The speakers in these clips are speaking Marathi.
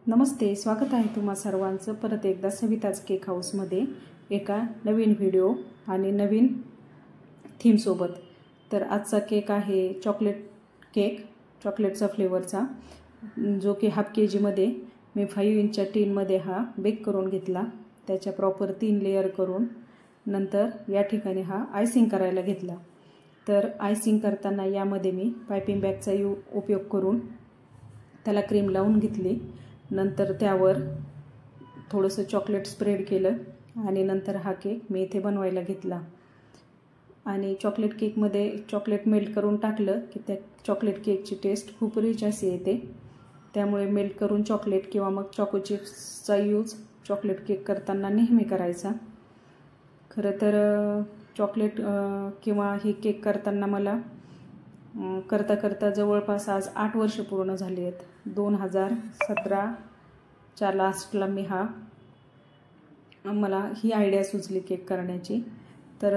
नमस्ते, स्वागत आहे तुम्हा सर्वांचं परत एकदा सविताज केक हाऊसमध्ये एका नवीन व्हिडिओ आणि नवीन थीमसोबत। तर आजचा केक आहे चॉकलेट केक, चॉकलेटचा फ्लेवरचा, जो की हाफ केजी मध्ये मी 5 इंचच्या टीनमध्ये हा बेक करून घेतला। त्याच्या प्रॉपर 3 लेयर करून नंतर या ठिकाणी हा आयसिंग करायला घेतला। तर आयसिंग करताना यामध्ये मी पाइपिंग बॅगचा उपयोग करून त्याला क्रीम लावून घेतली। नंतर त्यावर थोडंसं चॉकलेट स्प्रेड केलं आणि नंतर हा केक मी इथे बनवायला घेतला। आणि चॉकलेट केकमध्ये चॉकलेट मेल्ट करून टाकलं की त्या चॉकलेट केकची टेस्ट खूप रिच अशी येते। त्यामुळे मेल्ट करून चॉकलेट किंवा मग चॉको चिप्सचा यूज चॉकलेट केक करताना नेहमी करायचा। खरं तर चॉकलेट किंवा ही केक करताना मला करता करता जवळपास आज 8 वर्ष पूर्ण झाली आहेत। 2017च्या लास्टला मला ही आयडिया सुचली केक करण्याची। तर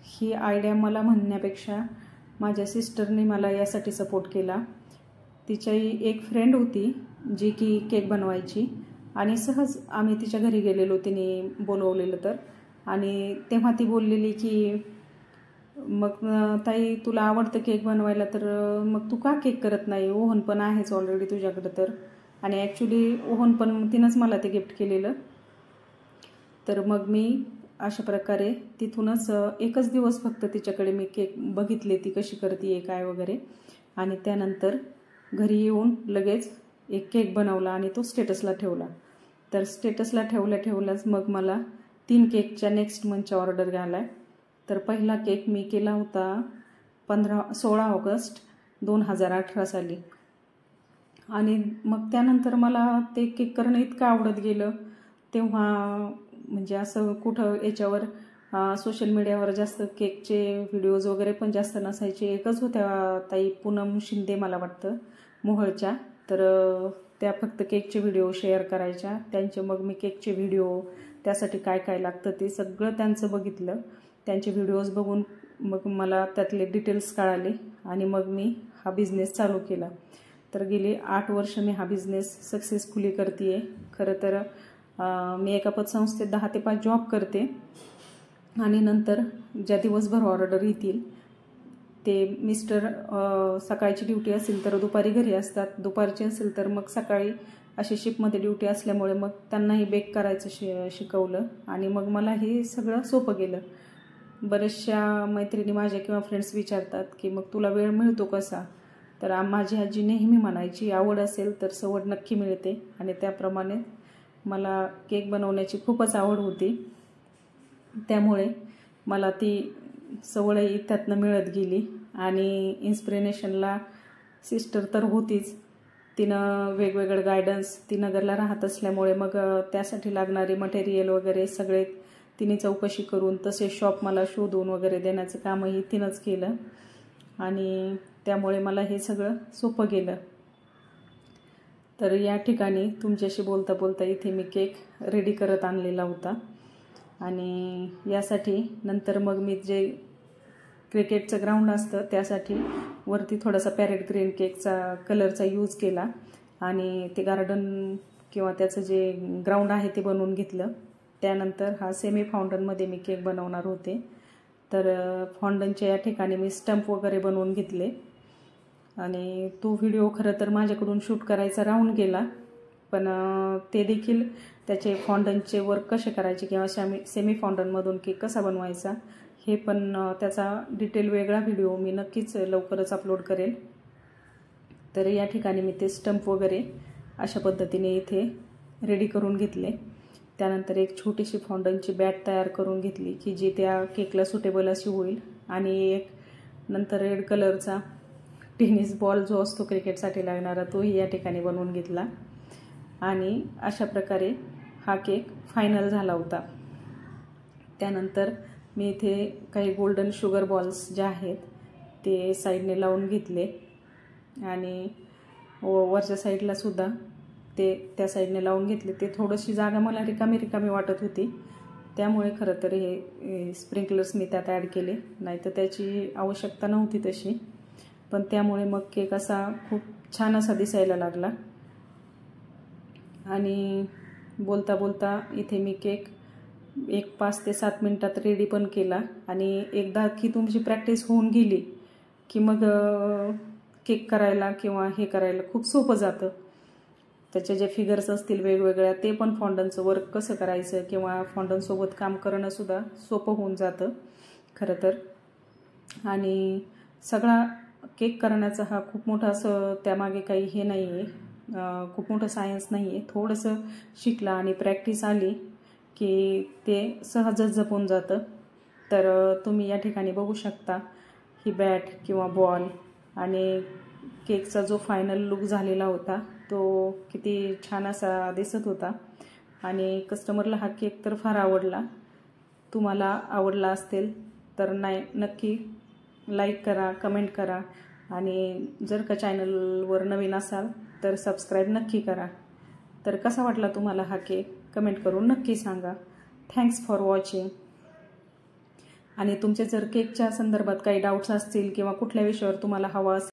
ही आयडिया मला म्हणण्यापेक्षा माझ्या सिस्टरने मला यासाठी सपोर्ट केला। तिची एक फ्रेंड होती जी की केक बनवायची आणि सहज आम्ही तिच्या घरी गेलेलो, तिने बोलवलेलं तर, आणि तेव्हा ती बोललेली की मग ताई तुला आवडतं केक बनवायला, तर मग तू का केक करत नाही, ओव्हन पण आहेच ऑलरेडी तुझ्याकडे तर। आणि ॲक्च्युली ओव्हन पण तिनंच मला ते गिफ्ट केलेलं। तर मग मी अशा प्रकारे तिथूनच एकच दिवस फक्त तिच्याकडे मी केक बघितले, ती कशी करते काय वगैरे, आणि त्यानंतर घरी येऊन लगेच एक केक बनवला आणि तो स्टेटसला ठेवला। तर स्टेटसला ठेवल्याच मग मला 3 केकच्या नेक्स्ट मंथच्या ऑर्डर आल्या। तर पहिला केक मी केला होता 16 ऑगस्ट 2018 साली। आणि मग त्यानंतर मला ते केक करणं इतकं आवडत गेलं। तेव्हा म्हणजे असं कुठं याच्यावर सोशल मीडियावर जास्त केकचे व्हिडिओज वगैरे पण जास्त नसायचे। एकच होत्या ताई पूनम शिंदे मला वाटतं मोहोळच्या, तर त्या फक्त केकचे व्हिडिओ शेअर करायच्या। त्यांचे मग मी केकचे व्हिडिओ, त्यासाठी काय काय लागतं ते सगळं त्यांचं बघितलं। त्यांचे व्हिडिओज बघून मग मला त्यातले डिटेल्स कळाले आणि मग मी हा बिझनेस चालू केला। तर गेली 8 वर्ष मी हा बिझनेस सक्सेसफुली करते। खरं तर मी एका पतसंस्थेत 10 ते 5 जॉब करते आणि नंतर ज्या दिवसभर ऑर्डर येतील ते मिस्टर सकाळची ड्युटी असेल तर दुपारी घरी असतात, दुपारची असेल तर मग सकाळी, अशी शिफ्टमध्ये ड्युटी असल्यामुळे मग त्यांनाही बेक करायचं शिकवलं आणि मग मला हे सगळं सोपं गेलं। बऱ्याचशा मैत्रिणी माझ्या किंवा फ्रेंड्स विचारतात की मग तुला वेळ मिळतो कसा, तर माझी आजी नेहमी म्हणायची आवड असेल तर सवड नक्की मिळते, आणि त्याप्रमाणे मला केक बनवण्याची खूपच आवड होती। त्यामुळे मला ती सवडही त्यातनं मिळत गेली आणि इन्स्पिरेशनला सिस्टर तर होतीच। तिनं वेगवेगळं गायडन्स, ती नगरला राहत असल्यामुळे मग त्यासाठी लागणारे मटेरियल वगैरे सगळे तिने चौकशी करून तसे शॉप मला शोधून वगैरे देण्याचं कामही तिनंच केलं आणि त्यामुळे मला हे सगळं सोपं गेलं। तर या ठिकाणी तुमच्याशी बोलता बोलता इथे मी केक रेडी करत आणलेला होता आणि यासाठी नंतर मग मी जे क्रिकेटचं ग्राउंड असतं त्यासाठी वरती थोडासा पॅरेट ग्रीन केकचा कलरचा यूज केला आणि ते गार्डन किंवा त्याचं जे ग्राउंड आहे ते बनवून घेतलं। त्यानंतर हा सेमी फाउंडनमध्ये मी केक बनवणार होते। तर फाउंडनच्या या ठिकाणी मी स्टंप वगैरे बनवून घेतले आणि तो व्हिडिओ खरं तर माझ्याकडून शूट करायचा राहून गेला, पण ते देखील त्याचे फाउंडनचे वर्क कसे करायचे किंवा सेमी फाउंडनमधून केक कसा बनवायचा हे पण त्याचा डिटेल वेगळा व्हिडिओ मी नक्कीच लवकरच अपलोड करेल। तर या ठिकाणी मी ते स्टंप वगैरे अशा पद्धतीने इथे रेडी करून घेतले। त्यानंतर एक छोटीशी फाउंडनची बॅट तयार करून घेतली की जी त्या केकला सुटेबल अशी होईल, आणि एक नंतर रेड कलरचा टेनिस बॉल जो असतो क्रिकेटसाठी लागणारा तोही या ठिकाणी बनवून घेतला आणि अशा प्रकारे हा केक फायनल झाला होता। त्यानंतर मी इथे काही गोल्डन शुगर बॉल्स जे आहेत ते साईडने लावून घेतले आणि वरच्या साईडला सुद्धा ते त्या साईडने लावून घेतले। ते थोडीशी जागा मला रिकामी वाटत होती, त्यामुळे खरं तर हे स्प्रिंकलर्स मी त्यात ॲड केले, नाहीतर त्याची आवश्यकता नव्हती तशी, पण त्यामुळे मग केक असा खूप छान असा दिसायला लागला। आणि बोलता बोलता इथे मी केक 5 ते 7 मिनिटात रेडी पण केला। आणि एकदा की तुमची प्रॅक्टिस होऊन गेली की मग केक करायला किंवा हे करायला खूप सोपं जातं। त्याचे जे फिगर्स असतील वेगवेगळ्या ते पण फॉन्डनचं वर्क कसं करायचं किंवा फॉन्डनसोबत काम करणं सुद्धा सोपं होऊन जातं खरं तर। आणि सगळा केक करण्याचा हा खूप मोठा असं त्यामागे काही हे नाही आहे, खूप मोठं सायन्स नाही आहे। थोडंसं शिकला आणि प्रॅक्टिस आली की ते सहजच जपून जातं। तर तुम्ही या ठिकाणी बघू शकता ही बॅट किंवा बॉल आणि केकचा जो फायनल लुक झालेला होता तो किती छान असा दिसत होता। आणि कस्टमरला हा केक तर फार आवडला। तुम्हाला आवडला असेल तर नक्की लाईक करा, कमेंट करा आणि जर का चॅनलवर नवीन असाल तर सबस्क्राईब नक्की करा। तर कसा वाटला तुम्हाला हा केक कमेंट करून नक्की सांगा। Thanks for watching. आणि तुमचे जर केकच्या संदर्भात काही डाऊट्स असतील किंवा कुठल्या विषयावर तुम्हाला हवा असेल